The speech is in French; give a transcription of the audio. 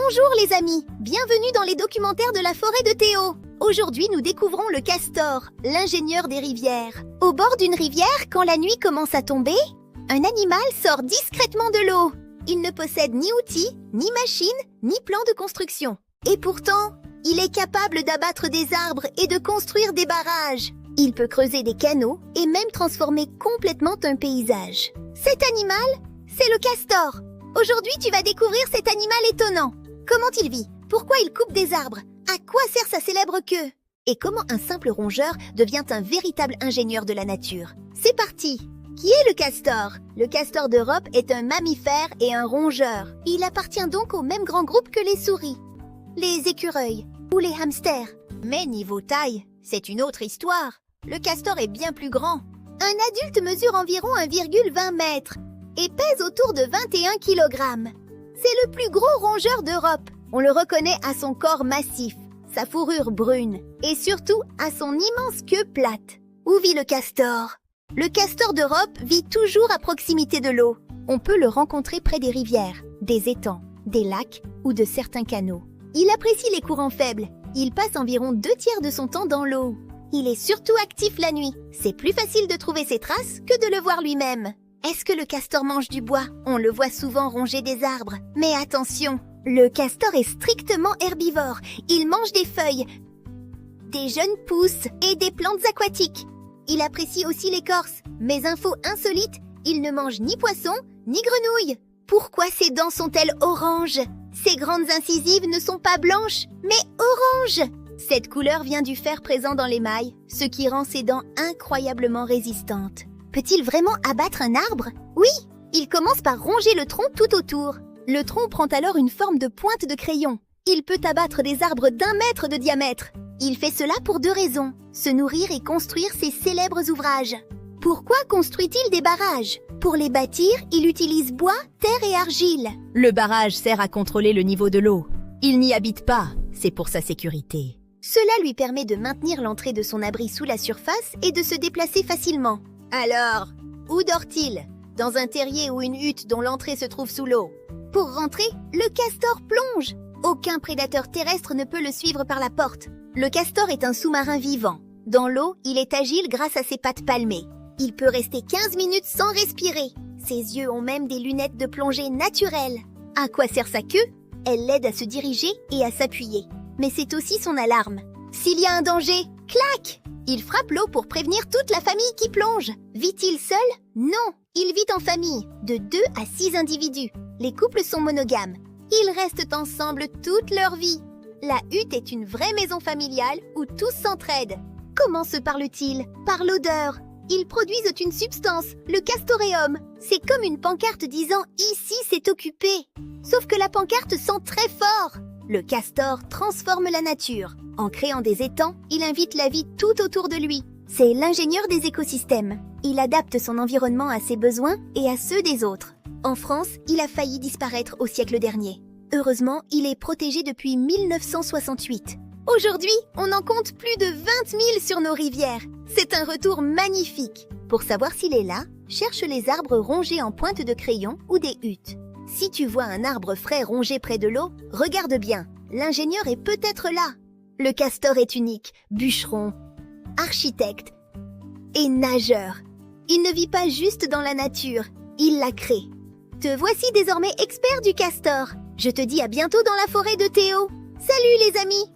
Bonjour les amis, bienvenue dans les documentaires de la forêt de Théo. Aujourd'hui, nous découvrons le castor, l'ingénieur des rivières. Au bord d'une rivière, quand la nuit commence à tomber, un animal sort discrètement de l'eau. Il ne possède ni outils, ni machines, ni plan de construction. Et pourtant, il est capable d'abattre des arbres et de construire des barrages. Il peut creuser des canaux et même transformer complètement un paysage. Cet animal, c'est le castor. Aujourd'hui, tu vas découvrir cet animal étonnant. Comment il vit? Pourquoi il coupe des arbres? À quoi sert sa célèbre queue? Et comment un simple rongeur devient un véritable ingénieur de la nature? C'est parti! Qui est le castor? Le castor d'Europe est un mammifère et un rongeur. Il appartient donc au même grand groupe que les souris, les écureuils ou les hamsters. Mais niveau taille, c'est une autre histoire. Le castor est bien plus grand. Un adulte mesure environ 1,20 mètres et pèse autour de 21 kg. C'est le plus gros rongeur d'Europe. On le reconnaît à son corps massif, sa fourrure brune et surtout à son immense queue plate. Où vit le castor? Le castor d'Europe vit toujours à proximité de l'eau. On peut le rencontrer près des rivières, des étangs, des lacs ou de certains canaux. Il apprécie les courants faibles. Il passe environ 2/3 de son temps dans l'eau. Il est surtout actif la nuit. C'est plus facile de trouver ses traces que de le voir lui-même. Est-ce que le castor mange du bois? On le voit souvent ronger des arbres. Mais attention, le castor est strictement herbivore. Il mange des feuilles, des jeunes pousses et des plantes aquatiques. Il apprécie aussi l'écorce. Mais info insolite, il ne mange ni poisson ni grenouille. Pourquoi ses dents sont-elles oranges? Ses grandes incisives ne sont pas blanches, mais oranges. Cette couleur vient du fer présent dans l'émail, ce qui rend ses dents incroyablement résistantes. Peut-il vraiment abattre un arbre? Oui, il commence par ronger le tronc tout autour. Le tronc prend alors une forme de pointe de crayon. Il peut abattre des arbres d'1 mètre de diamètre. Il fait cela pour 2 raisons, se nourrir et construire ses célèbres ouvrages. Pourquoi construit-il des barrages? Pour les bâtir, il utilise bois, terre et argile. Le barrage sert à contrôler le niveau de l'eau. Il n'y habite pas, c'est pour sa sécurité. Cela lui permet de maintenir l'entrée de son abri sous la surface et de se déplacer facilement. Alors, où dort-il? Dans un terrier ou une hutte dont l'entrée se trouve sous l'eau. Pour rentrer, le castor plonge. Aucun prédateur terrestre ne peut le suivre par la porte. Le castor est un sous-marin vivant. Dans l'eau, il est agile grâce à ses pattes palmées. Il peut rester 15 minutes sans respirer. Ses yeux ont même des lunettes de plongée naturelles. À quoi sert sa queue? Elle l'aide à se diriger et à s'appuyer. Mais c'est aussi son alarme. S'il y a un danger, clac! Il frappe l'eau pour prévenir toute la famille qui plonge. Vit-il seul? Non, il vit en famille, de 2 à 6 individus. Les couples sont monogames. Ils restent ensemble toute leur vie. La hutte est une vraie maison familiale où tous s'entraident. Comment se parlent-ils? Par l'odeur. Ils produisent une substance, le castoreum. C'est comme une pancarte disant « Ici, c'est occupé ». Sauf que la pancarte sent très fort. Le castor transforme la nature. En créant des étangs, il invite la vie tout autour de lui. C'est l'ingénieur des écosystèmes. Il adapte son environnement à ses besoins et à ceux des autres. En France, il a failli disparaître au siècle dernier. Heureusement, il est protégé depuis 1968. Aujourd'hui, on en compte plus de 20 000 sur nos rivières. C'est un retour magnifique. Pour savoir s'il est là, cherche les arbres rongés en pointe de crayon ou des huttes. Si tu vois un arbre frais rongé près de l'eau, regarde bien. L'ingénieur est peut-être là. Le castor est unique, bûcheron, architecte et nageur. Il ne vit pas juste dans la nature, il la crée. Te voici désormais expert du castor. Je te dis à bientôt dans la forêt de Théo. Salut les amis!